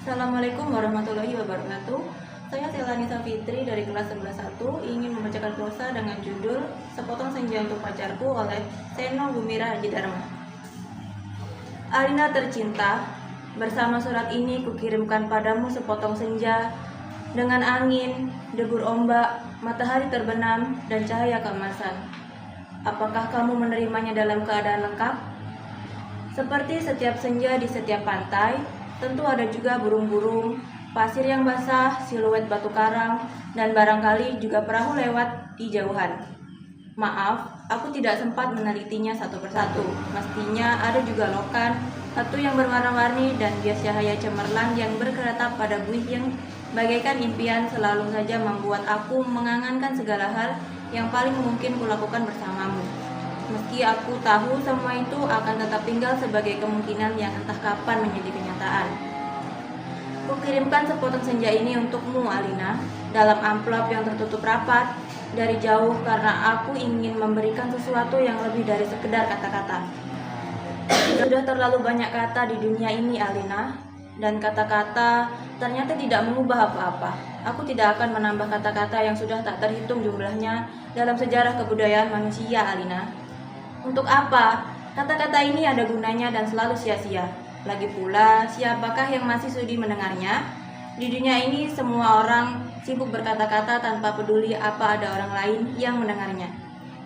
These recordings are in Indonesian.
Assalamualaikum warahmatullahi wabarakatuh. Saya Selanisa Fitri dari kelas 11.1 ingin membacakan prosa dengan judul Sepotong Senja untuk Pacarku oleh Seno Gumira Haji Dharma. Alina tercinta, bersama surat ini kukirimkan padamu sepotong senja dengan angin, debur ombak, matahari terbenam, dan cahaya keemasan. Apakah kamu menerimanya dalam keadaan lengkap? Seperti setiap senja di setiap pantai, tentu ada juga burung-burung, pasir yang basah, siluet batu karang, dan barangkali juga perahu lewat di jauhan. Maaf, aku tidak sempat menelitinya satu persatu. Mestinya ada juga lokan, batu yang berwarna-warni, dan bias cahaya cemerlang yang berkeretap pada buih yang bagaikan impian selalu saja membuat aku mengangankan segala hal yang paling mungkin kulakukan bersamamu. Meski aku tahu semua itu akan tetap tinggal sebagai kemungkinan yang entah kapan menjadi kenyataan. Kukirimkan sepotong senja ini untukmu, Alina, dalam amplop yang tertutup rapat dari jauh karena aku ingin memberikan sesuatu yang lebih dari sekedar kata-kata. Sudah terlalu banyak kata di dunia ini, Alina, dan kata-kata ternyata tidak mengubah apa-apa. Aku tidak akan menambah kata-kata yang sudah tak terhitung jumlahnya dalam sejarah kebudayaan manusia, Alina. Untuk apa? Kata-kata ini ada gunanya dan selalu sia-sia. Lagi pula, siapakah yang masih sudi mendengarnya? Di dunia ini semua orang sibuk berkata-kata tanpa peduli apa ada orang lain yang mendengarnya.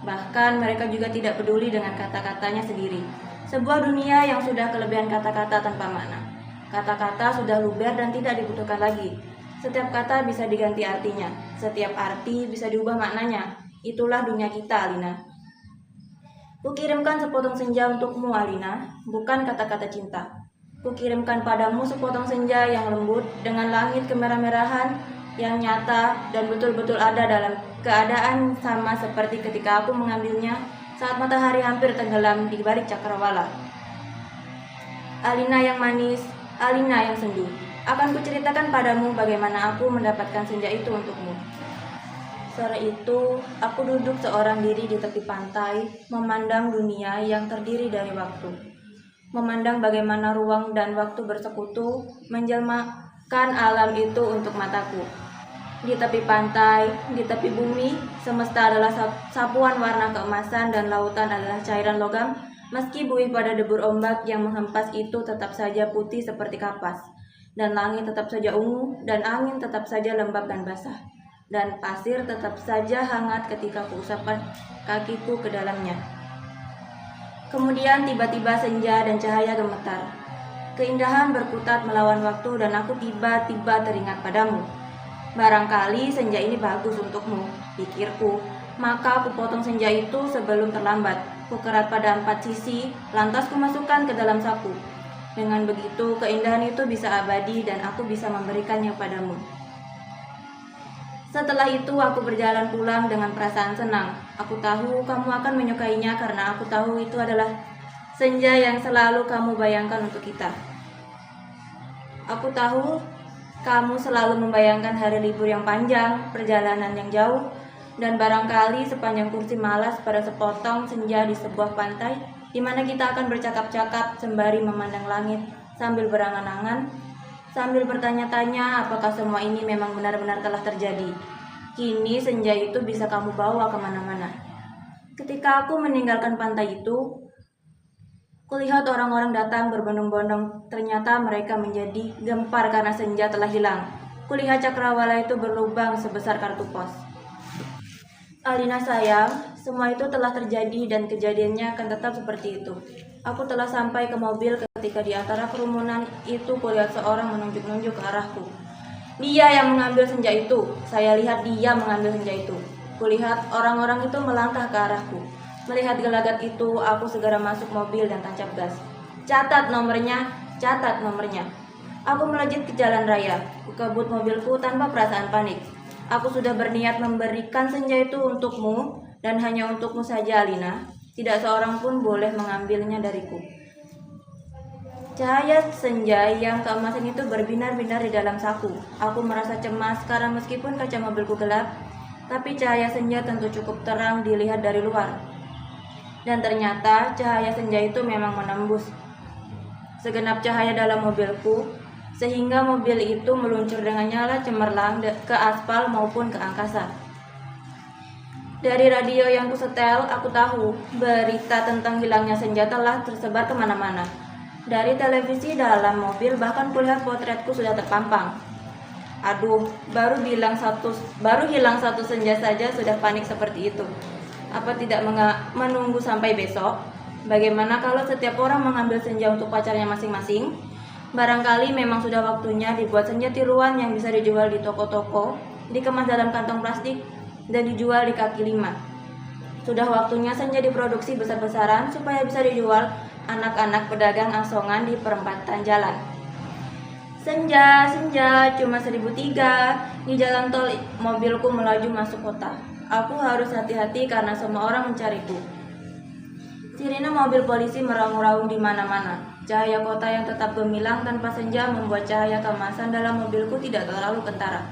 Bahkan mereka juga tidak peduli dengan kata-katanya sendiri. Sebuah dunia yang sudah kelebihan kata-kata tanpa makna. Kata-kata sudah luber dan tidak dibutuhkan lagi. Setiap kata bisa diganti artinya. Setiap arti bisa diubah maknanya. Itulah dunia kita, Alina. Kukirimkan sepotong senja untukmu, Alina, bukan kata-kata cinta. Kukirimkan padamu sepotong senja yang lembut dengan langit kemerah-merahan yang nyata dan betul-betul ada dalam keadaan sama seperti ketika aku mengambilnya saat matahari hampir tenggelam di balik cakrawala. Alina yang manis, Alina yang sendu. Akan kuceritakan padamu bagaimana aku mendapatkan senja itu untukmu. Sore itu, aku duduk seorang diri di tepi pantai, memandang dunia yang terdiri dari waktu. Memandang bagaimana ruang dan waktu bersekutu, menjelmakan alam itu untuk mataku. Di tepi pantai, di tepi bumi, semesta adalah sapuan warna keemasan dan lautan adalah cairan logam, meski buih pada debur ombak yang menghempas itu tetap saja putih seperti kapas, dan langit tetap saja ungu, dan angin tetap saja lembab dan basah. Dan pasir tetap saja hangat ketika kuusapkan kakiku ke dalamnya. Kemudian tiba-tiba senja dan cahaya gemetar. Keindahan berkutat melawan waktu dan aku tiba-tiba teringat padamu. Barangkali senja ini bagus untukmu, pikirku. Maka aku potong senja itu sebelum terlambat. Kukerat pada 4 sisi, lantas kumasukkan ke dalam saku. Dengan begitu, keindahan itu bisa abadi dan aku bisa memberikannya padamu. Setelah itu aku berjalan pulang dengan perasaan senang. Aku tahu kamu akan menyukainya karena aku tahu itu adalah senja yang selalu kamu bayangkan untuk kita. Aku tahu kamu selalu membayangkan hari libur yang panjang, perjalanan yang jauh, dan barangkali sepanjang kursi malas pada sepotong senja di sebuah pantai di mana kita akan bercakap-cakap sembari memandang langit sambil berangan-angan, sambil bertanya-tanya apakah semua ini memang benar-benar telah terjadi. Kini senja itu bisa kamu bawa kemana-mana. Ketika aku meninggalkan pantai itu, kulihat orang-orang datang berbondong-bondong. Ternyata mereka menjadi gempar karena senja telah hilang. Kulihat cakrawala itu berlubang sebesar kartu pos. Alina sayang, semua itu telah terjadi dan kejadiannya akan tetap seperti itu. Aku telah sampai ke mobil ketika di antara kerumunan itu kulihat seorang menunjuk-nunjuk ke arahku. Dia yang mengambil senja itu. Saya lihat dia mengambil senja itu. Kulihat orang-orang itu melangkah ke arahku. Melihat gelagat itu, aku segera masuk mobil dan tancap gas. Catat nomornya, catat nomornya. Aku melejit ke jalan raya. Kukebut mobilku tanpa perasaan panik. Aku sudah berniat memberikan senja itu untukmu dan hanya untukmu saja, Alina. Tidak seorang pun boleh mengambilnya dariku. Cahaya senja yang keemasan itu berbinar-binar di dalam saku. Aku merasa cemas karena meskipun kaca mobilku gelap, tapi cahaya senja tentu cukup terang dilihat dari luar. Dan ternyata cahaya senja itu memang menembus segenap cahaya dalam mobilku. sehingga mobil itu meluncur dengan nyala cemerlang ke aspal maupun ke angkasa. Dari radio yang kusetel, aku tahu berita tentang hilangnya Senja telah tersebar kemana-mana. Dari televisi dalam mobil bahkan kulihat potretku sudah terpampang. Aduh, baru hilang satu Senja saja sudah panik seperti itu. Apa tidak menunggu sampai besok? Bagaimana kalau setiap orang mengambil Senja untuk pacarnya masing-masing? Barangkali memang sudah waktunya dibuat Senja tiruan yang bisa dijual di toko-toko, dikemas dalam kantong plastik, dan dijual di kaki lima. Sudah waktunya Senja diproduksi besar-besaran supaya bisa dijual anak-anak pedagang asongan di perempatan jalan. Senja, Senja, cuma 1.003. Di jalan tol mobilku melaju masuk kota. Aku harus hati-hati karena semua orang mencariku. Sirine mobil polisi meraung-raung di mana-mana. Cahaya kota yang tetap gemilang tanpa Senja membuat cahaya kemasan dalam mobilku tidak terlalu kentara.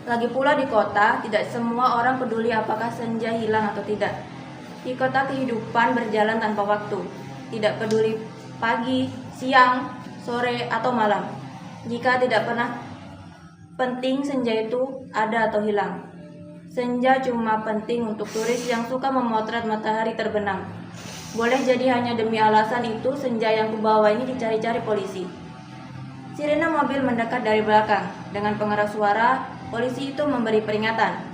Lagi pula di kota, tidak semua orang peduli apakah Senja hilang atau tidak. Di kota kehidupan berjalan tanpa waktu. Tidak peduli pagi, siang, sore, atau malam. Jika tidak pernah penting Senja itu ada atau hilang. Senja cuma penting untuk turis yang suka memotret matahari terbenam. Boleh jadi hanya demi alasan itu Senja yang kubawa ini dicari-cari polisi. Sirene mobil mendekat dari belakang. Dengan pengeras suara, polisi itu memberi peringatan.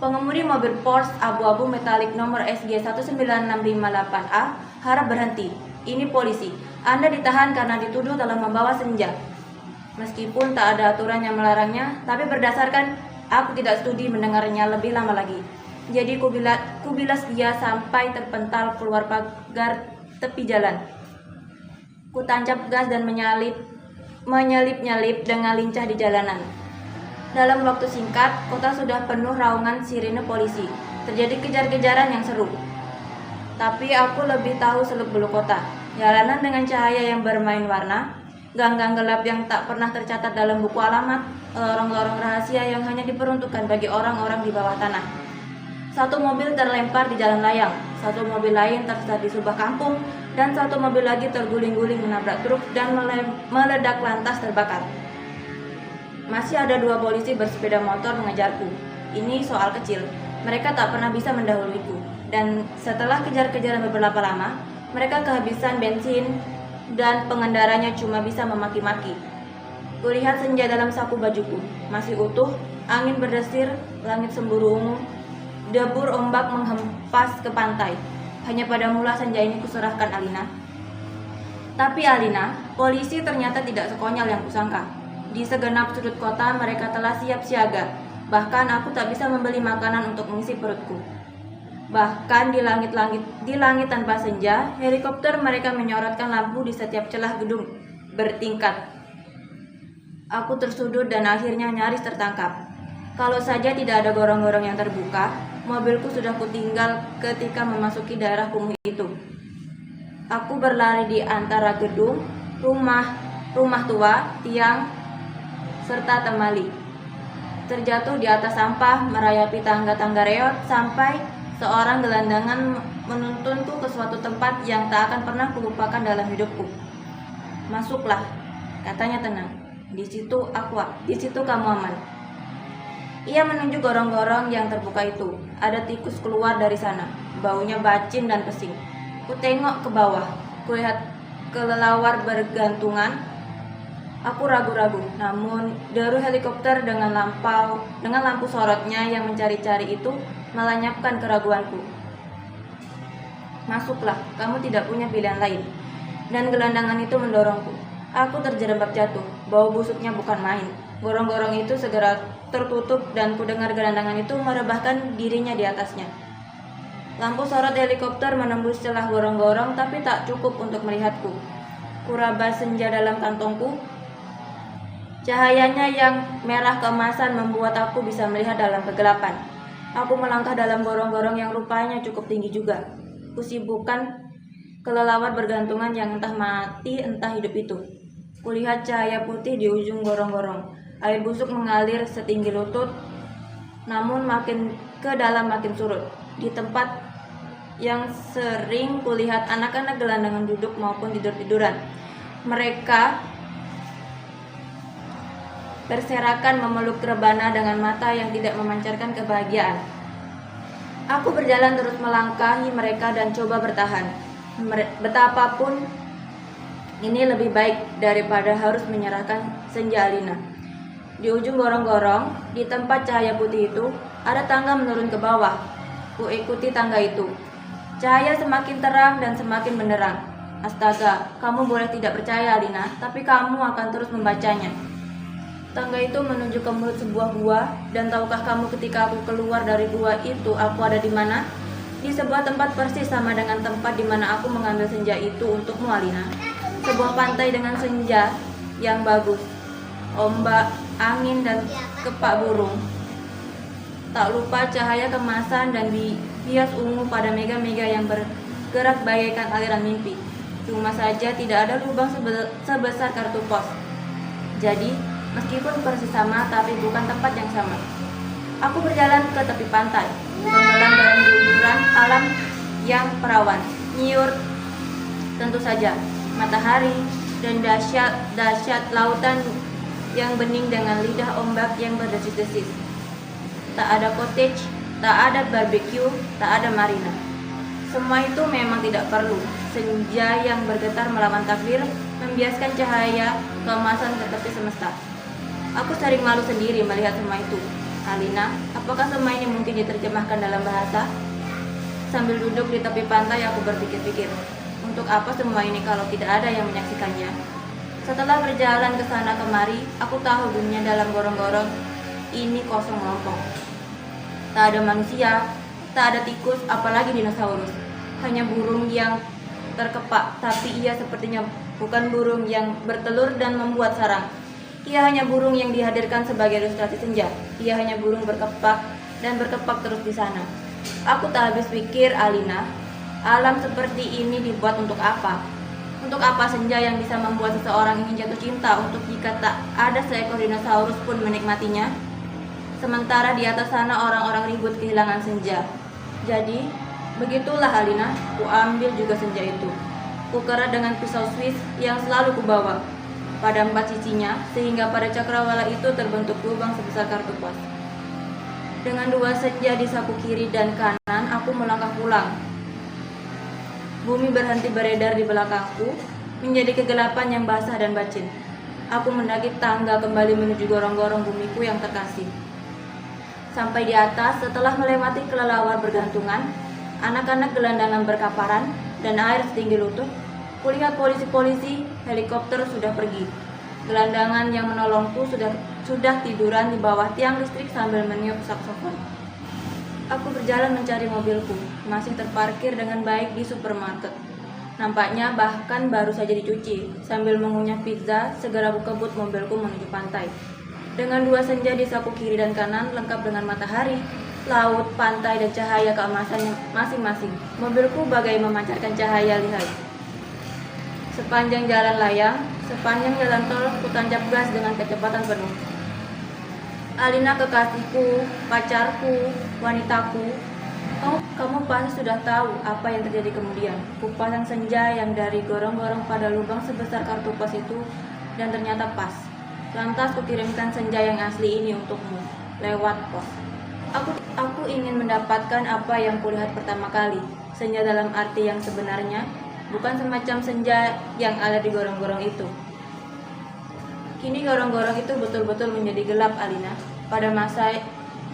Pengemudi mobil Porsche abu-abu metalik nomor SG19658A harap berhenti. Ini polisi. Anda ditahan karena dituduh telah membawa Senja. Meskipun tak ada aturan yang melarangnya, tapi berdasarkan aku tidak studi mendengarnya lebih lama lagi. Jadi kubilas dia sampai terpental keluar pagar tepi jalan. Kutancap gas dan menyelip-nyelip dengan lincah di jalanan. Dalam waktu singkat, kota sudah penuh raungan sirine polisi. Terjadi kejar-kejaran yang seru. Tapi aku lebih tahu seluk-beluk kota. Jalanan dengan cahaya yang bermain warna, gang-gang gelap yang tak pernah tercatat dalam buku alamat, lorong-lorong rahasia yang hanya diperuntukkan bagi orang-orang di bawah tanah. Satu mobil terlempar di jalan layang, satu mobil lain tersesat di sebuah kampung, dan satu mobil lagi terguling-guling menabrak truk dan meledak lantas terbakar. Masih ada 2 polisi bersepeda motor mengejarku. Ini soal kecil. Mereka tak pernah bisa mendahuluiku. Dan setelah kejar-kejaran beberapa lama, mereka kehabisan bensin dan pengendaranya cuma bisa memaki-maki. Kulihat Senja dalam saku bajuku. Masih utuh, angin berdesir, langit semburu ungu, debur ombak menghempas ke pantai. Hanya padamulah Senja ini kuserahkan Alina. Tapi Alina, polisi ternyata tidak sekonyol yang kusangka. Di segenap sudut kota mereka telah siap siaga. Bahkan aku tak bisa membeli makanan untuk mengisi perutku. Bahkan di langit tanpa Senja, helikopter mereka menyorotkan lampu di setiap celah gedung bertingkat. Aku tersudut dan akhirnya nyaris tertangkap. Kalau saja tidak ada gorong-gorong yang terbuka, mobilku sudah kutinggal ketika memasuki daerah kumuh itu. Aku berlari di antara gedung, rumah tua, tiang, serta temali. Terjatuh di atas sampah, merayapi tangga-tangga reot, sampai seorang gelandangan menuntunku ke suatu tempat yang tak akan pernah kulupakan dalam hidupku. Masuklah, katanya tenang. Di situ kamu aman. Ia menunjuk gorong-gorong yang terbuka itu. Ada tikus keluar dari sana, baunya bacin dan pesing. Ku tengok ke bawah, kulihat kelelawar bergantungan. Aku ragu-ragu, namun deru helikopter dengan lampu sorotnya yang mencari-cari itu melenyapkan keraguanku. Masuklah, kamu tidak punya pilihan lain. Dan gelandangan itu mendorongku. Aku terjerembab jatuh, bau busuknya bukan main. Gorong-gorong itu segera tertutup dan kudengar gelandangan itu merebahkan dirinya di atasnya. Lampu sorot helikopter menembus celah gorong-gorong tapi tak cukup untuk melihatku. Kuraba Senja dalam kantongku. Cahayanya yang merah keemasan membuat aku bisa melihat dalam kegelapan. Aku melangkah dalam gorong-gorong yang rupanya cukup tinggi juga. Kusibukkan kelelawar bergantungan yang entah mati entah hidup itu. Kulihat cahaya putih di ujung gorong-gorong. Air busuk mengalir setinggi lutut, namun makin ke dalam makin surut. Di tempat yang sering kulihat anak-anak gelandangan duduk maupun tidur-tiduran. Mereka berserakan memeluk rebana dengan mata yang tidak memancarkan kebahagiaan. Aku berjalan terus melangkahi mereka dan coba bertahan. Betapapun ini lebih baik daripada harus menyerahkan senja Alina. Di ujung gorong-gorong, di tempat cahaya putih itu, ada tangga menurun ke bawah. Ku ikuti tangga itu. Cahaya semakin terang dan semakin benderang. Astaga, kamu boleh tidak percaya Alina, tapi kamu akan terus membacanya. Tangga itu menuju ke mulut sebuah gua, dan tahukah kamu ketika aku keluar dari gua itu, aku ada di mana? Di sebuah tempat persis sama dengan tempat di mana aku mengambil senja itu untukmu, Alina. Sebuah pantai dengan senja yang bagus, ombak, angin, dan kepak burung. Tak lupa cahaya kemasan dan bias ungu pada mega-mega yang bergerak bagaikan aliran mimpi. Cuma saja tidak ada lubang sebesar kartu pos. Jadi, meskipun persis sama, tapi bukan tempat yang sama. Aku berjalan ke tepi pantai, tenggelam dalam guyuran alam yang perawan, nyiur tentu saja, matahari, dan dahsyat lautan yang bening dengan lidah ombak yang berdesis-desis. Tak ada cottage, tak ada barbecue, tak ada marina. Semua itu memang tidak perlu. Senja yang bergetar melawan takdir membiaskan cahaya keemasan ke tepi semesta. Aku sering malu sendiri melihat semua itu. Alina, apakah semua ini mungkin diterjemahkan dalam bahasa? Sambil duduk di tepi pantai, aku berpikir-pikir, untuk apa semua ini kalau tidak ada yang menyaksikannya? Setelah berjalan ke sana kemari, aku tahu dunia dalam gorong-gorong ini kosong melompong. Tak ada manusia, tak ada tikus, apalagi dinosaurus. Hanya burung yang terkepak, tapi ia sepertinya bukan burung yang bertelur dan membuat sarang. Ia hanya burung yang dihadirkan sebagai ilustrasi senja. Ia hanya burung berkepak dan berkepak terus di sana. Aku tak habis pikir, Alina, alam seperti ini dibuat untuk apa? Untuk apa senja yang bisa membuat seseorang ingin jatuh cinta untuk jika tak ada seekor dinosaurus pun menikmatinya? Sementara di atas sana orang-orang ribut kehilangan senja. Jadi, begitulah Alina, ku ambil juga senja itu. Ku kerat dengan pisau Swiss yang selalu kubawa pada 4 sisinya, sehingga pada cakrawala itu terbentuk lubang sebesar kartu pos. Dengan 2 senja di saku kiri dan kanan, aku melangkah pulang. Bumi berhenti beredar di belakangku, menjadi kegelapan yang basah dan bacin. Aku mendaki tangga kembali menuju gorong-gorong bumiku yang terkasih. Sampai di atas, setelah melewati kelelawar bergantungan, anak-anak gelandangan berkaparan, dan air setinggi lutut, kulihat polisi-polisi, helikopter sudah pergi. Gelandangan yang menolongku sudah tiduran di bawah tiang listrik sambil meniup saksofon. Aku berjalan mencari mobilku, masih terparkir dengan baik di supermarket. Nampaknya bahkan baru saja dicuci. Sambil mengunyah pizza, segera kebut mobilku menuju pantai. Dengan 2 senja di saku kiri dan kanan, lengkap dengan matahari, laut, pantai, dan cahaya keemasan masing-masing, mobilku bagai memancarkan cahaya lihai. Sepanjang jalan layang, sepanjang jalan tol, ku tancap gas dengan kecepatan penuh. Alina, kekasihku, pacarku, wanitaku, kamu pasti sudah tahu apa yang terjadi kemudian. Ku pasang senja yang dari gorong-gorong pada lubang sebesar kartu pos itu, dan ternyata pas. Lantas kukirimkan senja yang asli ini untukmu, lewat pos. Aku ingin mendapatkan apa yang kulihat pertama kali, senja dalam arti yang sebenarnya, bukan semacam senja yang ada di gorong-gorong itu. Kini gorong-gorong itu betul-betul menjadi gelap, Alina. Pada masa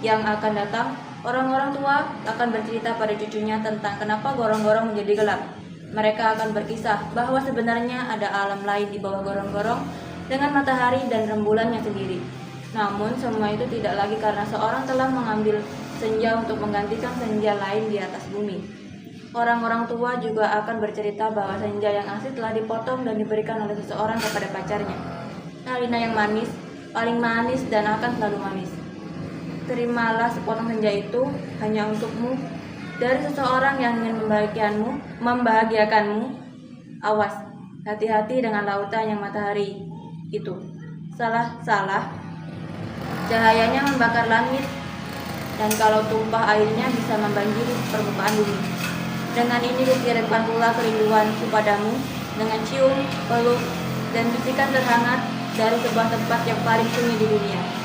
yang akan datang, orang-orang tua akan bercerita pada cucunya tentang kenapa gorong-gorong menjadi gelap. Mereka akan berkisah bahwa sebenarnya ada alam lain di bawah gorong-gorong dengan matahari dan rembulannya sendiri. Namun semua itu tidak lagi karena seorang telah mengambil senja untuk menggantikan senja lain di atas bumi. Orang-orang tua juga akan bercerita bahwa senja yang asli telah dipotong dan diberikan oleh seseorang kepada pacarnya. Alina yang manis, paling manis dan akan selalu manis. Terimalah sepotong senja itu hanya untukmu, dari seseorang yang ingin membahagiakanmu. Awas, hati-hati dengan lautan yang matahari itu. Salah. Cahayanya membakar langit, dan kalau tumpah airnya bisa membanjiri permukaan bumi. Dengan ini kukirimkan pula kerinduanku padamu, dengan cium, peluk, dan bisikan terhangat dari sebuah tempat yang paling sunyi di dunia.